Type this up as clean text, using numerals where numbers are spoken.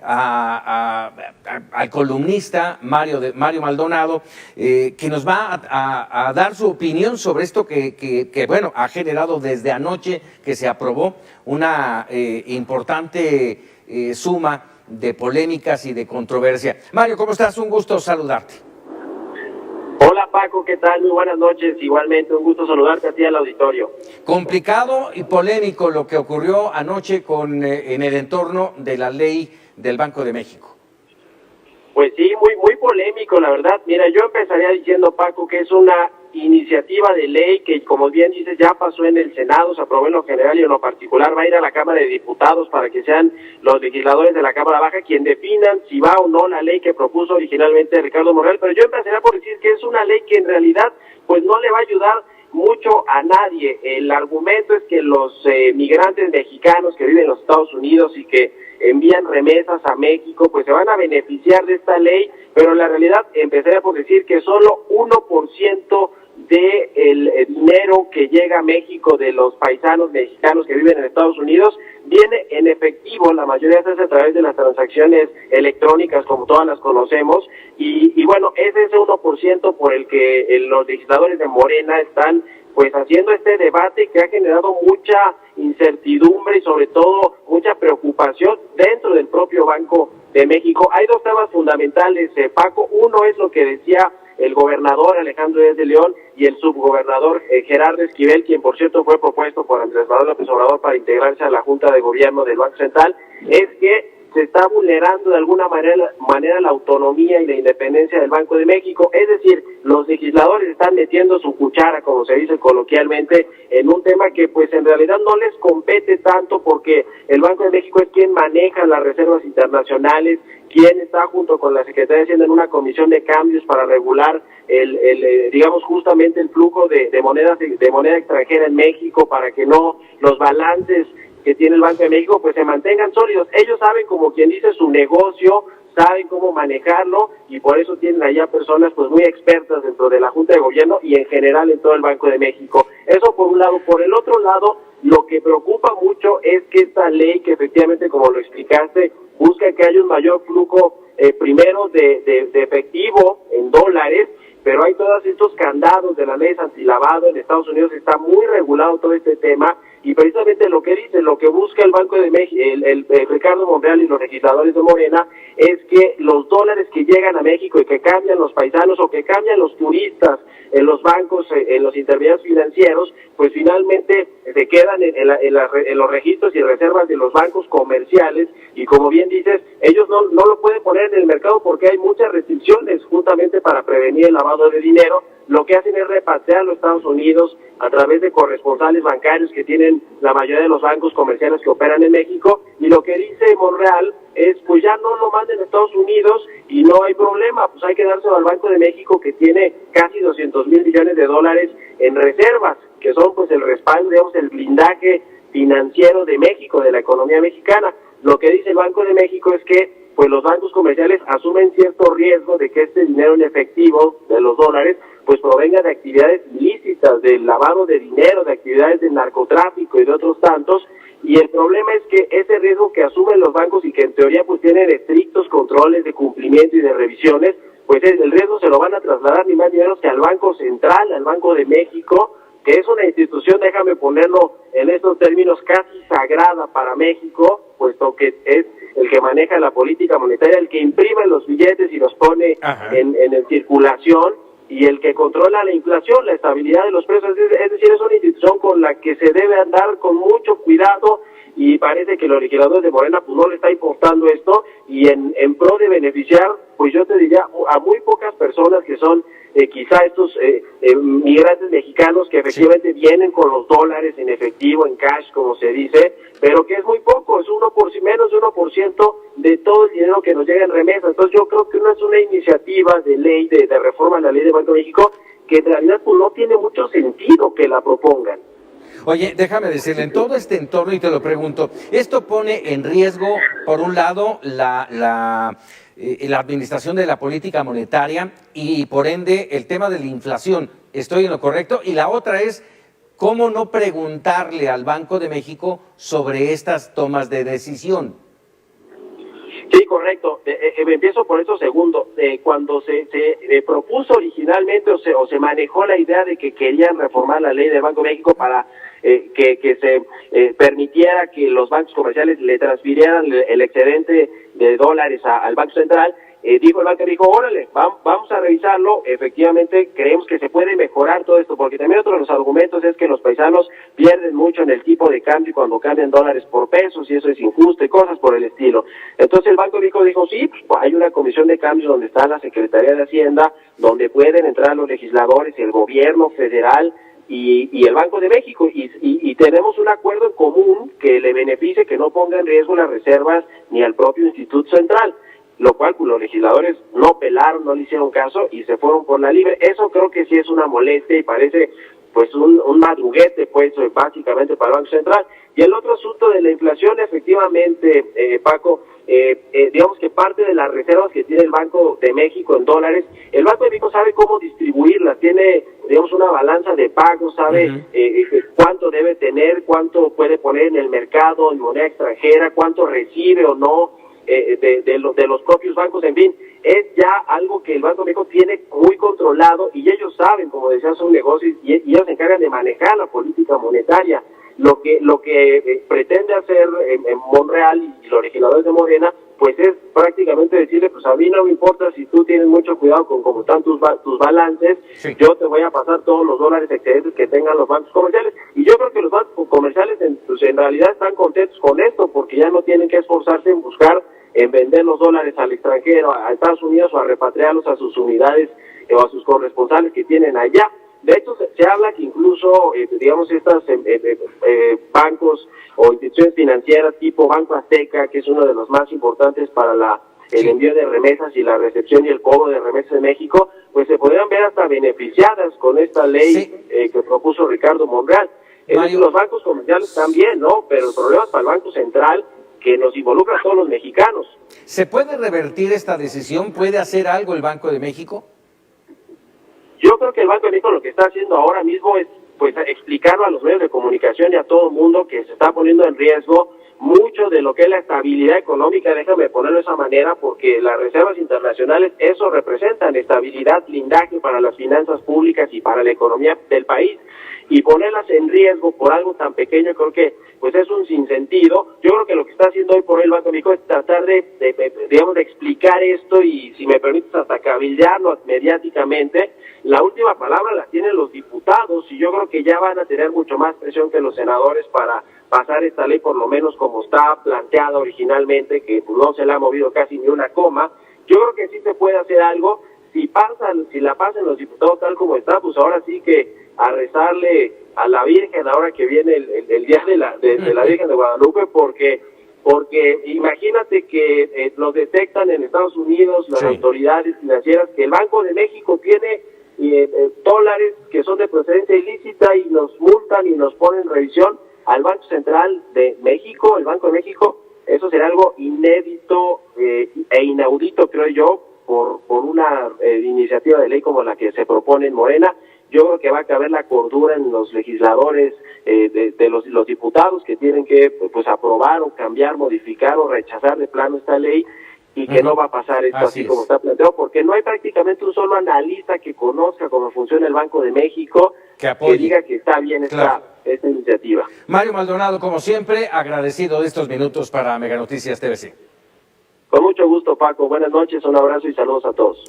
al columnista Mario Maldonado, que nos va a dar su opinión sobre esto que bueno, ha generado desde anoche que se aprobó una importante suma de polémicas y de controversia. Mario, ¿cómo estás? Un gusto saludarte. Hola Paco, ¿qué tal? Muy buenas noches. Igualmente, un gusto saludarte a ti al auditorio. Complicado y polémico lo que ocurrió anoche en el entorno de la ley del Banco de México. Pues sí, muy polémico, la verdad. Mira, yo empezaría diciendo, Paco, que es una iniciativa de ley que, como bien dices, ya pasó en el Senado, se aprobó en lo general y en lo particular va a ir a la Cámara de Diputados para que sean los legisladores de la Cámara Baja quien definan si va o no la ley que propuso originalmente Ricardo Monreal. Pero yo empezaría por decir que es una ley que en realidad pues no le va a ayudar mucho a nadie. El argumento es que los migrantes mexicanos que viven en los Estados Unidos y que envían remesas a México, pues se van a beneficiar de esta ley, pero en la realidad empezaría por decir que solo 1% del dinero que llega a México de los paisanos mexicanos que viven en Estados Unidos viene en efectivo. La mayoría se hace a través de las transacciones electrónicas, como todas las conocemos, y bueno, es ese 1% por el que los legisladores de Morena están pues haciendo este debate que ha generado mucha incertidumbre y sobre todo mucha preocupación dentro del propio Banco de México. Hay dos temas fundamentales, Paco. Uno es lo que decía el gobernador Alejandro Díaz de León y el subgobernador Gerardo Esquivel, quien por cierto fue propuesto por Andrés Manuel López Obrador para integrarse a la Junta de Gobierno del Banco Central, es que se está vulnerando de alguna manera la autonomía y la independencia del Banco de México. Es decir, los legisladores están metiendo su cuchara, como se dice coloquialmente, en un tema que pues en realidad no les compete tanto, porque el Banco de México es quien maneja las reservas internacionales, quien está junto con la Secretaría de Hacienda en una comisión de cambios para regular digamos justamente el flujo de moneda extranjera en México, para que no los balances que tiene el Banco de México pues se mantengan sólidos. Ellos saben, como quien dice, su negocio, saben cómo manejarlo, y por eso tienen allá personas pues muy expertas dentro de la Junta de Gobierno y en general en todo el Banco de México. Eso por un lado. Por el otro lado, lo que preocupa mucho es que esta ley, que efectivamente, como lo explicaste, busca que haya un mayor flujo primero de efectivo en dólares, pero hay todos estos candados de la ley antilavado. En Estados Unidos está muy regulado todo este tema, y precisamente lo que dice, lo que busca el Banco de México, el Ricardo Monreal y los legisladores de Morena, es que los dólares que llegan a México y que cambian los paisanos o que cambian los turistas en los bancos, en los intermediarios financieros, pues finalmente se quedan en los registros y reservas de los bancos comerciales, y como bien dices, ellos no lo pueden poner en el mercado porque hay muchas restricciones justamente para prevenir el lavado de dinero. Lo que hacen es repatriarlo a Estados Unidos a través de corresponsales bancarios que tienen la mayoría de los bancos comerciales que operan en México, y lo que dice Monreal es pues ya no lo manden a Estados Unidos y no hay problema, pues hay que dárselo al Banco de México, que tiene casi 200,000 millones de dólares en reservas, que son pues el respaldo, digamos, el blindaje financiero de México, de la economía mexicana. Lo que dice el Banco de México es que pues los bancos comerciales asumen cierto riesgo de que este dinero en efectivo de los dólares pues provenga de actividades ilícitas, del lavado de dinero, de actividades de narcotráfico y de otros tantos, y el problema es que ese riesgo que asumen los bancos y que en teoría pues tienen estrictos controles de cumplimiento y de revisiones, pues el riesgo se lo van a trasladar ni más ni menos que al Banco Central, al Banco de México, que es una institución, déjame ponerlo en estos términos, casi sagrada para México, puesto que es el que maneja la política monetaria, el que imprime los billetes y los pone en circulación, y el que controla la inflación, la estabilidad de los precios. Es decir, es una institución con la que se debe andar con mucho cuidado, y parece que los legisladores de Morena pues no le está importando esto, y en pro de beneficiar, pues yo te diría, a muy pocas personas que son quizá estos migrantes mexicanos que efectivamente vienen con los dólares en efectivo, en cash, como se dice, pero que es muy poco, es menos de 1% de todo el dinero que nos llega en remesas. Entonces yo creo que no es una iniciativa de ley, de reforma a la ley de Banco de México, que en realidad pues no tiene mucho sentido que la propongan. Oye, déjame decirle, en todo este entorno, y te lo pregunto, esto pone en riesgo, por un lado, la administración de la política monetaria y, por ende, el tema de la inflación. ¿Estoy en lo correcto? Y la otra es, ¿cómo no preguntarle al Banco de México sobre estas tomas de decisión? Sí, correcto. Empiezo por eso segundo. Cuando se propuso originalmente o se manejó la idea de que querían reformar la ley del Banco de México para que se permitiera que los bancos comerciales le transfirieran el excedente de dólares al Banco Central, dijo el banco, órale, vamos a revisarlo. Efectivamente creemos que se puede mejorar todo esto, porque también otro de los argumentos es que los paisanos pierden mucho en el tipo de cambio cuando cambian dólares por pesos, y eso es injusto y cosas por el estilo. Entonces el Banco dijo, sí, pues hay una comisión de cambios donde está la Secretaría de Hacienda, donde pueden entrar los legisladores, el gobierno federal y el Banco de México, y tenemos un acuerdo en común que le beneficie, que no ponga en riesgo las reservas ni al propio Instituto Central, lo cual pues, los legisladores no pelaron, no le hicieron caso y se fueron por la libre. Eso creo que sí es una molestia y parece pues un madruguete, pues básicamente para el Banco Central. Y el otro asunto de la inflación, efectivamente, Paco, digamos que parte de las reservas que tiene el Banco de México en dólares, el Banco de México sabe cómo distribuirlas, tiene, digamos, una balanza de pagos, sabe cuánto debe tener, cuánto puede poner en el mercado en moneda extranjera, cuánto recibe o no de los propios bancos. En fin, es ya algo que el Banco de México tiene muy controlado, y ellos saben, como decía, son negocios, y ellos se encargan de manejar la política monetaria. Lo que pretende hacer en Monreal y los legisladores de Morena, pues es prácticamente decirle, pues a mí no me importa si tú tienes mucho cuidado con cómo están tus balances, sí. Yo te voy a pasar todos los dólares excedentes que tengan los bancos comerciales. Y yo creo que los bancos comerciales pues en realidad están contentos con esto, porque ya no tienen que esforzarse en buscar, en vender los dólares al extranjero, a Estados Unidos, o a repatriarlos a sus unidades o a sus corresponsales que tienen allá. De hecho, se habla que incluso, digamos, estas bancos o instituciones financieras tipo Banco Azteca, que es uno de los más importantes para el envío de remesas y la recepción y el cobro de remesas en México, pues se podrían ver hasta beneficiadas con esta ley que propuso Ricardo Monreal. Los bancos comerciales también, ¿no? Pero el problema es para el Banco Central, que nos involucra a todos los mexicanos. ¿Se puede revertir esta decisión? ¿Puede hacer algo el Banco de México? Yo creo que el Banco de México lo que está haciendo ahora mismo es pues explicarlo a los medios de comunicación y a todo el mundo que se está poniendo en riesgo mucho de lo que es la estabilidad económica. Déjame ponerlo de esa manera, porque las reservas internacionales, eso representan estabilidad, blindaje para las finanzas públicas y para la economía del país, y ponerlas en riesgo por algo tan pequeño creo que pues es un sinsentido. Yo creo que lo que está haciendo hoy por hoy el Banco de México es tratar digamos, de explicar esto, y si me permites hasta cabildearlo mediáticamente. La última palabra la tienen los diputados, y yo creo que ya van a tener mucho más presión que los senadores para pasar esta ley, por lo menos como está planteada originalmente, que pues, no se le ha movido casi ni una coma. Yo creo que sí se puede hacer algo. Si la pasan los diputados tal como está, pues ahora sí que a rezarle a la Virgen ahora que viene el día de la Virgen de Guadalupe, porque imagínate que los detectan en Estados Unidos las autoridades financieras que el Banco de México tiene dólares que son de procedencia ilícita, y nos multan y nos ponen en revisión al Banco Central de México, el Banco de México. Eso será algo inédito e inaudito, creo yo, por una iniciativa de ley como la que se propone en Morena. Yo creo que va a caber la cordura en los legisladores, de los diputados, que tienen que pues aprobar o cambiar, modificar o rechazar de plano esta ley, y que no va a pasar esto así como está planteado, porque no hay prácticamente un solo analista que conozca cómo funciona el Banco de México, que diga que está bien esta iniciativa. Mario Maldonado, como siempre, agradecido de estos minutos para Mega Noticias TVC. Con mucho gusto, Paco. Buenas noches, un abrazo y saludos a todos.